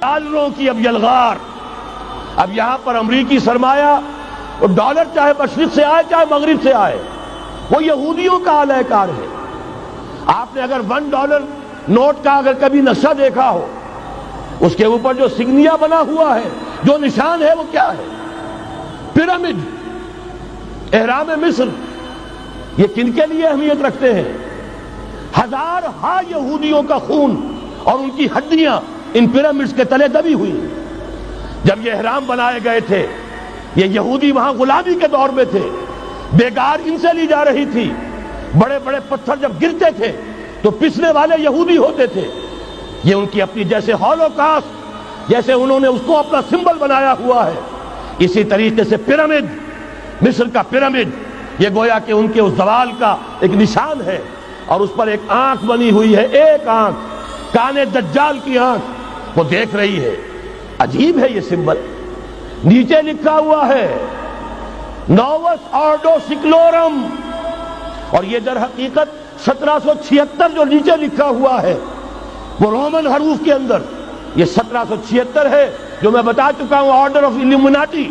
ڈالروں کی اب یلغار. اب یہاں پر امریکی سرمایہ، وہ ڈالر چاہے مشرق سے آئے چاہے مغرب سے آئے، وہ یہودیوں کا اعلی کار ہے. آپ نے اگر $1 نوٹ کا اگر کبھی نقشہ دیکھا ہو، اس کے اوپر جو سگنیا بنا ہوا ہے، جو نشان ہے، وہ کیا ہے؟ پیرامڈ، احرام مصر. یہ کن کے لیے اہمیت رکھتے ہیں؟ ہزارہا یہودیوں کا خون اور ان کی ہڈیاں ان پیرامڈز کے تلے دبی ہوئی. جب یہ احرام بنائے گئے تھے، یہ یہودی وہاں غلامی کے دور میں تھے، بیگار ان سے لی جا رہی تھی. بڑے بڑے پتھر جب گرتے تھے تو پسنے والے یہودی ہوتے تھے. یہ ان کی اپنی جیسے ہولوکاسٹ، جیسے انہوں نے اس کو اپنا سمبل بنایا ہوا ہے، اسی طریقے سے پیرامڈ، مصر کا پیرامڈ، یہ گویا کہ ان کے اس زوال کا ایک نشان ہے. اور اس پر ایک آنکھ بنی ہوئی ہے، ایک آنکھ، کان دجال کی آنکھ، وہ دیکھ رہی ہے. عجیب ہے یہ سمبل. نیچے لکھا ہوا ہے نووس آرڈو سیکلورم، اور یہ در حقیقت 1776 جو نیچے لکھا ہوا ہے وہ رومن حروف کے اندر یہ 1776 ہے، جو میں بتا چکا ہوں آرڈر آف الومناٹی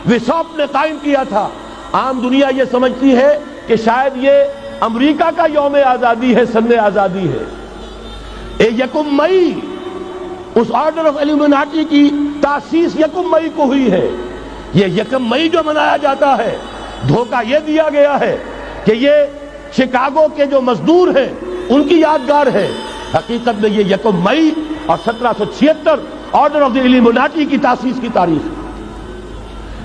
وساپ نے قائم کیا تھا. عام دنیا یہ سمجھتی ہے کہ شاید یہ امریکہ کا یوم آزادی ہے، سن آزادی ہے. 1 مئی اس آرڈر آف الومناٹی کی تاسیس 1 مئی کو ہوئی ہے. یہ 1 مئی جو منایا جاتا ہے، دھوکہ یہ دیا گیا ہے کہ یہ شکاگو کے جو مزدور ہیں ان کی یادگار ہے. حقیقت میں یہ 1 مئی اور 1776 آرڈر آف دی الومناٹی کی تاسیس کی تاریخ.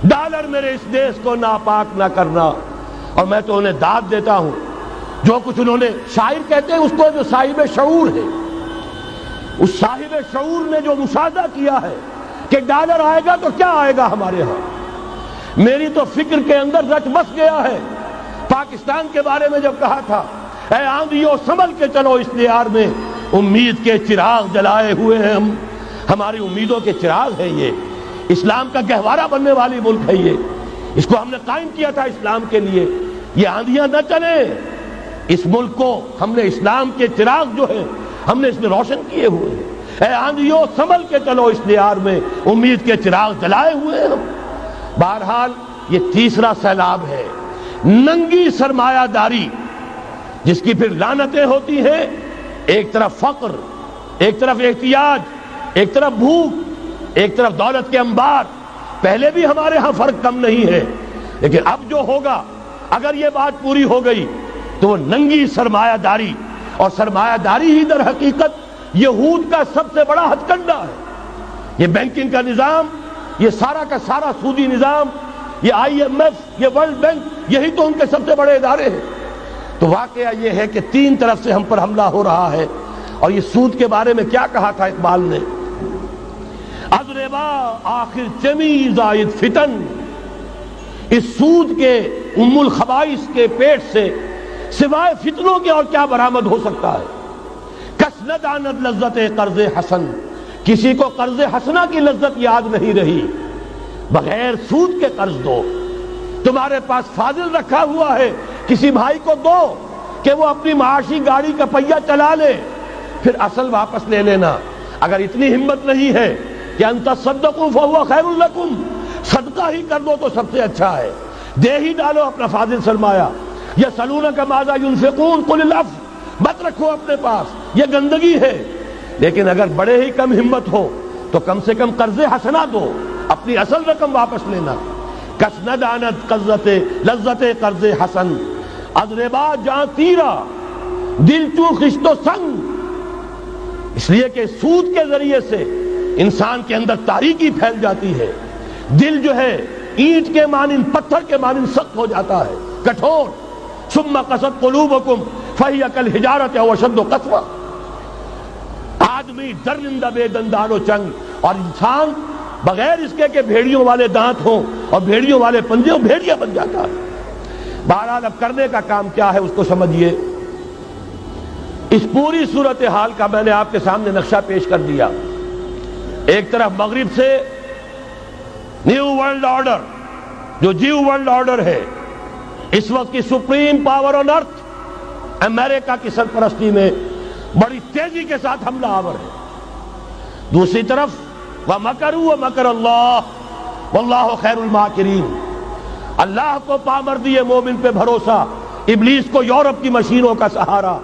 ڈالر میرے اس دیش کو ناپاک نہ کرنا. اور میں تو انہیں داد دیتا ہوں، جو کچھ انہوں نے، شاعر کہتے ہیں اس کو جو صاحب شعور ہے، اس صاحب شعور نے جو مشاہدہ کیا ہے کہ ڈالر آئے گا تو کیا آئے گا ہمارے ہاں. میری تو فکر کے اندر رچ بس گیا ہے. پاکستان کے بارے میں جب کہا تھا، اے آندھیو سنبھل کے چلو اس دیار میں، امید کے چراغ جلائے ہوئے ہیں ہم. ہماری امیدوں کے چراغ ہے یہ. اسلام کا گہوارہ بننے والی ملک ہے یہ. اس کو ہم نے قائم کیا تھا اسلام کے لیے. یہ آندھیاں نہ چلیں. اس ملک کو ہم نے اسلام کے چراغ جو ہے ہم نے اس میں روشن کیے ہوئے ہیں. اے آندھیو سنبھل کے چلو اس دیار میں، امید کے چراغ جلائے ہوئے ہیں ہم. بہرحال یہ تیسرا سیلاب ہے، ننگی سرمایہ داری، جس کی پھر لعنتیں ہوتی ہیں. ایک طرف فقر، ایک طرف احتیاج، ایک طرف بھوک، ایک طرف دولت کے انبار. پہلے بھی ہمارے ہاں فرق کم نہیں ہے، لیکن اب جو ہوگا، اگر یہ بات پوری ہو گئی تو وہ ننگی سرمایہ داری. اور سرمایہ داری ہی در حقیقت یہود کا سب سے بڑا ہتھ کنڈا ہے. یہ بینکنگ کا نظام، یہ سارا کا سارا سودی نظام، یہ IMF، یہ ورلڈ بینک، یہی تو ان کے سب سے بڑے ادارے ہیں. تو واقعہ یہ ہے کہ 3 طرف سے ہم پر حملہ ہو رہا ہے. اور یہ سود کے بارے میں کیا کہا تھا اقبال نے؟ از ربا آخر چمی زائد فتن. اس سود کے ام الخبائث کے پیٹ سے سوائے فتنوں کے اور کیا برآمد ہو سکتا ہے؟ کس نہ داند لذت قرض حسن. کسی کو قرض حسنہ کی لذت یاد نہیں رہی. بغیر سود کے قرض دو. تمہارے پاس فاضل رکھا ہوا ہے، کسی بھائی کو دو کہ وہ اپنی معاشی گاڑی کا پہیہ چلا لے، پھر اصل واپس لے لینا. اگر اتنی ہمت نہیں ہے کہ ان تصدقوا فهو خیر لکم، صدقہ ہی کر دو تو سب سے اچھا ہے. دے ہی ڈالو اپنا فاضل سرمایہ. یسألونک ماذا ينفقون قل العفو، مت رکھو اپنے پاس، یہ گندگی ہے. لیکن اگر بڑے ہی کم ہمت ہو تو کم سے کم قرض حسنہ دو، اپنی اصل رقم واپس لینا. کس نہ دانت لذت قرض حسن. از ربا جاں تیرا دل چوں خشت و سنگ. اس لیے کہ سود کے ذریعے سے انسان کے اندر تاریکی پھیل جاتی ہے. دل جو ہے اینٹ کے مانند، پتھر کے مانند سخت ہو جاتا ہے، کٹھور. ثم قست قلوبکم فہی کالحجارۃ او اشد قسوۃ. آدمی درندہ بے دندان و چنگ، اور انسان بغیر اس کے کہ بھیڑیوں والے دانت ہوں اور بھیڑیوں والے پنجے ہوں، بھیڑیا بن جاتا ہے. بہرحال اب کرنے کا کام کیا ہے اس کو سمجھیے. اس پوری صورتحال کا میں نے آپ کے سامنے نقشہ پیش کر دیا. ایک طرف مغرب سے نیو ورلڈ آرڈر، جو جیو ورلڈ آرڈر ہے، اس وقت کی سپریم پاور آن ارتھ، امریکہ کی سرپرستی میں بڑی تیزی کے ساتھ حملہ آور ہے. دوسری طرف وَمَكَرُوا وَمَكَرَ اللَّهُ وَاللَّهُ خَيْرُ الْمَاكِرِينَ۔ اللہ کو پامردی مومن پہ بھروسہ، ابلیس کو یورپ کی مشینوں کا سہارا۔